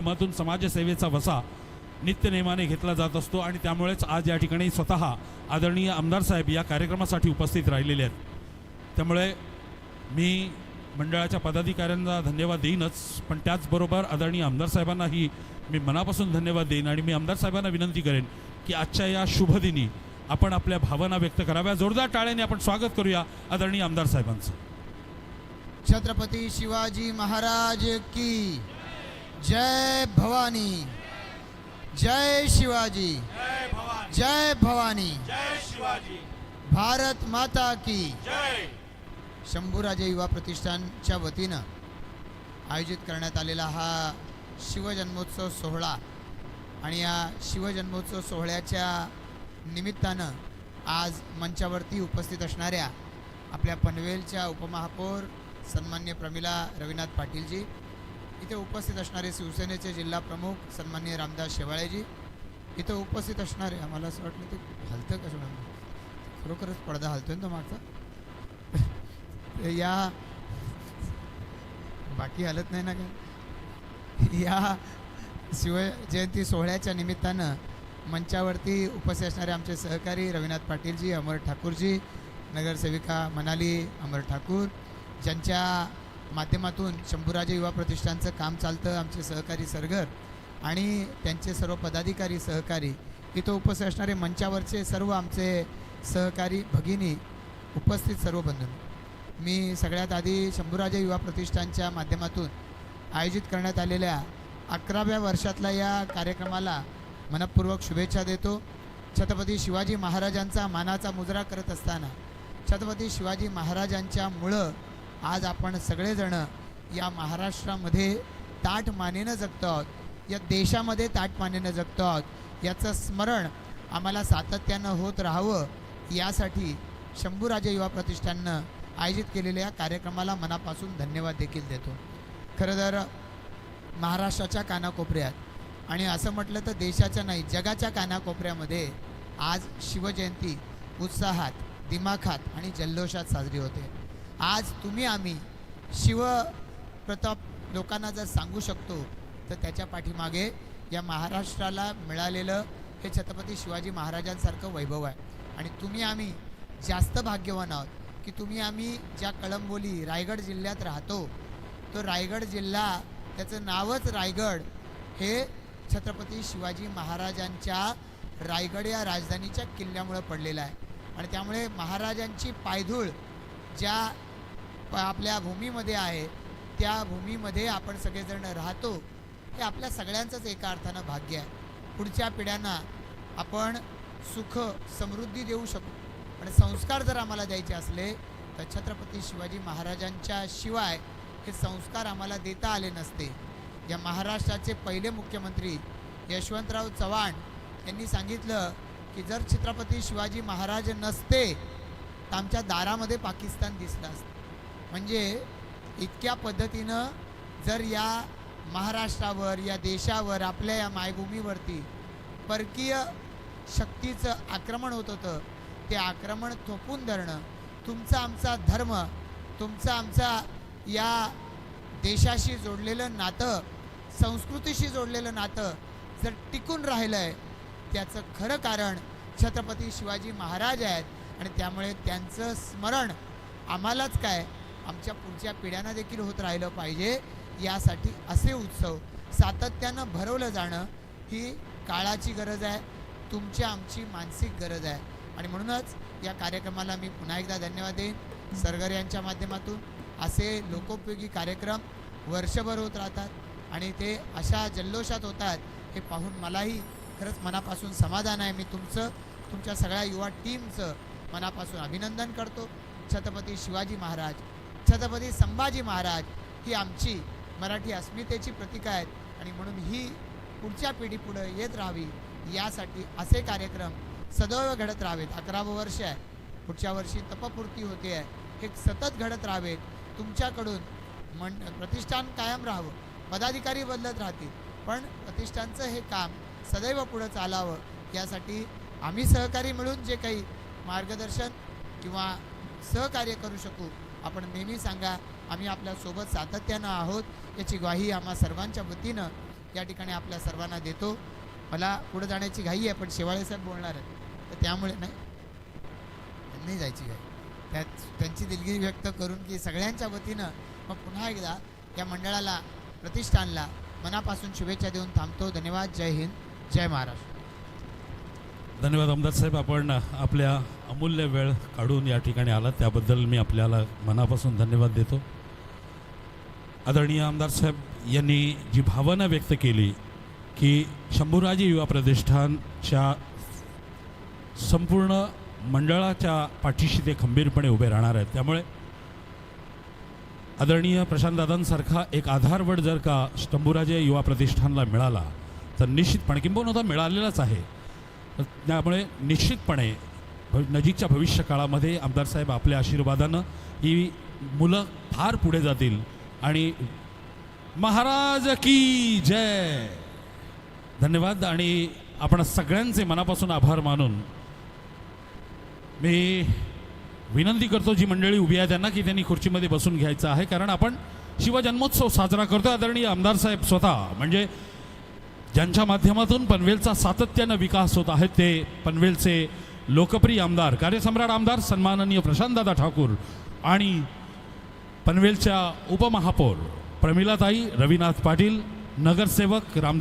माध्यमातून समाजसेवेचा वसा नित्यनेमाने घेतला जात असतो आणि त्यामुळेच आज या ठिकाणी स्वतः आदरणीय आमदार साहेब या कार्यक्रमासाठी उपस्थित राहिलेले आहेत। त्यामुळे मी मंडळाच्या पदाधिकाऱ्यांना धन्यवाद देईनच, पण त्याचबरोबर आदरणीय आमदार साहेबांनाही मी मनापासून धन्यवाद देईन आणि मी आमदार साहेबांना विनंती करेन की आजच्या या शुभदिनी आपण आपल्या भावना व्यक्त कराव्या। जोरदार टाळ्याने आपण स्वागत करूया आदरणीय आमदार साहेबांचं। छत्रपति शिवाजी महाराज की जय भवानी, जय शिवाजी, जय भवानी, जय शिवाजी, भारत माता की जय। शंभूराजे युवा प्रतिष्ठानच्या वतीनं आयोजित करण्यात आलेला हा शिवजन्मोत्सव सोहळा आणि या शिवजन्मोत्सव सोहळ्याच्या निमित्तानं आज मंचावरती उपस्थित असणाऱ्या आपल्या पनवेलच्या उपमहापौर सन्मान्य प्रमिला रविनाथ पाटीलजी, इथे उपस्थित असणारे शिवसेनेचे जिल्हा प्रमुख सन्मान्य रामदास शेवाळेजी, इथे उपस्थित असणारे, आम्हाला असं वाटलं ते हलतं कसं म्हणून, खरोखरच पडदा हलतोय ना तो मागचा, या बाकी हलत नाही ना काय, या शिवजयंती सोहळ्याच्या निमित्तानं मंचावरती उपस्थित असणारे आमचे सहकारी रविनाथ पाटीलजी, अमर ठाकूरजी, नगरसेविका मनाली अमर ठाकूर, ज्यांच्या माध्यमातून शंभूराजे युवा प्रतिष्ठानचं काम चालतं, आमचे सहकारी सरगर आणि त्यांचे सर्व पदाधिकारी सहकारी, इथं उपस्थित असणारे मंचावरचे सर्व आमचे सहकारी भगिनी, उपस्थित सर्व बंधू, मी सगळ्यात आधी शंभूराजे युवा प्रतिष्ठानच्या माध्यमातून आयोजित करण्यात आलेल्या 11व्या वर्षातल्या या कार्यक्रमाला मनपूर्वक शुभेच्छा देतो। छत्रपती शिवाजी महाराजांचा मानाचा मुजरा करत असताना छत्रपती शिवाजी महाराजांच्या मुळं आज आपण सगळेजण या महाराष्ट्रामध्ये ताठ मानेनं जगतो आहोत, या देशामध्ये ताठ मानेनं जगतो आहोत, याचं स्मरण आम्हाला सातत्यानं होत राहावं यासाठी शंभूराजे युवा प्रतिष्ठाननं आयोजित केलेल्या कार्यक्रमाला मनापासून धन्यवाद देखील देतो। खरं तर महाराष्ट्राच्या कानाकोपऱ्यात आणि असं म्हटलं तर देशाच्या नाही जगाच्या कानाकोपऱ्यामध्ये आज शिवजयंती उत्साहात, दिमाखात आणि जल्लोषात साजरी होते। आज तुम्ही आम्ही शिवप्रताप लोकांना जर सांगू शकतो तर त्याच्या पाठीमागे या महाराष्ट्राला मिळालेलं हे छत्रपती शिवाजी महाराजांसारखं वैभव आहे आणि तुम्ही आम्ही जास्त भाग्यवान आहोत की तुम्ही आम्ही ज्या कळंबोली रायगड जिल्ह्यात राहतो, तो रायगड जिल्हा त्याचं नावच रायगड हे छत्रपती शिवाजी महाराजांच्या रायगड या राजधानीच्या किल्ल्यामुळे पडलेला आहे आणि त्यामुळे महाराजांची पायधूळ ज्या आपल्या भूमीमध्ये आहे त्या भूमीमध्ये आपण सगळेजण राहतो, हे आपल्या सगळ्यांचंच एका अर्थानं भाग्य आहे। पुढच्या पिढ्यांना आपण सुख समृद्धी देऊ शकू, पण संस्कार जर आम्हाला द्यायचे असले तर छत्रपती शिवाजी महाराजांच्या शिवाय हे संस्कार आम्हाला देता आले नसते। या महाराष्ट्राचे पहिले मुख्यमंत्री यशवंतराव चव्हाण यांनी सांगितलं की जर छत्रपती शिवाजी महाराज नसते तर आमच्या दारामध्ये पाकिस्तान दिसलं असतं। म्हणजे इतक्या पद्धतीनं जर या महाराष्ट्रावर, या देशावर, आपल्या या मायभूमीवरती परकीय शक्तीचं आक्रमण होत होतं, ते आक्रमण थोपून धरणं, तुमचा आमचा धर्म, तुमचा आमचा या देशाशी जोडलेलं नातं, संस्कृतीशी जोडलेलं नातं जर टिकून राहिलं आहे त्याचं खरं कारण छत्रपती शिवाजी महाराज आहेत आणि त्यामुळे त्यांचं स्मरण आम्हालाच काय आमच्या पुढच्या पिढ्यांना देखील होत राहिलं पाहिजे, यासाठी असे उत्सव सातत्यानं भरवलं जाणं ही काळाची गरज आहे, तुमची आमची मानसिक गरज आहे आणि म्हणूनच या कार्यक्रमाला मी पुन्हा एकदा धन्यवाद देईन। सरगर यांच्या माध्यमातून असे लोकोपयोगी कार्यक्रम वर्षभर होत राहतात आणि ते अशा जल्लोषात होतात हे पाहून मलाही खरंच मनापासून समाधान आहे। मी तुमच्या सगळ्या युवा टीमचं मनापासून अभिनंदन करतो। छत्रपती शिवाजी महाराज, छत्रपती संभाजी महाराज ही आमची मराठी अस्मितेची प्रतीक आहेत आणि म्हणून ही पुढच्या पिढीपुढे येत राहावी यासाठी असे कार्यक्रम सदैव घडत राहावेत। 11वं वर्ष आहे, पुढच्या वर्षी तपपूर्ती होते आहे, हे सतत घडत राहावेत। तुमच्याकडून प्रतिष्ठान कायम राहावं, पदाधिकारी बदलत राहतील, पण प्रतिष्ठानचं हे काम सदैव पुढं चालावं यासाठी आम्ही सहकारी मिळून जे काही मार्गदर्शन किंवा सहकार्य करू शकू आपण नेहमी सांगा, आम्ही आपल्यासोबत सातत्यानं आहोत याची ग्वाही आम्हा सर्वांच्या वतीनं या ठिकाणी आपल्या सर्वांना देतो. मला पुढे जाण्याची घाई आहे, पण शेवाळे साहेब बोलणार आहेत, तर त्यामुळे नाही जायची घाई. त्यांची दिलगिरी व्यक्त करून की सगळ्यांच्या वतीनं मग पुन्हा एकदा या मंडळाला, प्रतिष्ठानला मनापासून शुभेच्छा देऊन थांबतो. धन्यवाद. जय हिंद, जय महाराष्ट्र. धन्यवाद आमदार साहेब, आपण आपल्या अमूल्य वेळ काढून या ठिकाणी आलात त्याबद्दल मी आपल्याला मनापासून धन्यवाद देतो. आदरणीय आमदार साहेब यांनी जी भावना व्यक्त केली की शंभूराजे युवा प्रतिष्ठानच्या संपूर्ण मंडळाच्या पाठीशी ते खंबीरपणे उभे राहणार आहेत, त्यामुळे आदरणीय प्रशांतदादांसारखा एक आधारवड जर का शंभूराजे युवा प्रतिष्ठानला मिळाला तर निश्चितपणे, किंबहुना तो मिळालेलाच आहे, त्यामुळे निश्चितपणे नजीकच्या भविष्य काळामध्ये आमदार साहेब आपल्या आशीर्वादानं ही मुलं फार पुढे जातील. आणि महाराज की जय. धन्यवाद. आणि आपण सगळ्यांचे मनापासून आभार मानून मी विनंती करतो जी मंडळी उभी आहे त्यांना की त्यांनी खुर्चीमध्ये बसून घ्यायचं आहे, कारण आपण शिवजन्मोत्सव साजरा करतो. आदरणीय आमदार साहेब स्वतः, म्हणजे ज्यांच्या माध्यमातून पनवेलचा सातत्यानं विकास होत आहे, ते पनवेलचे लोकप्रिय आमदार, कार्यसम्राट आमदार सन्माननीय प्रशांतदादा ठाकूर आणि पनवेलच्या उपमहापौर प्रमिलाताई रविनाथ पाटील, नगरसेवक रामदास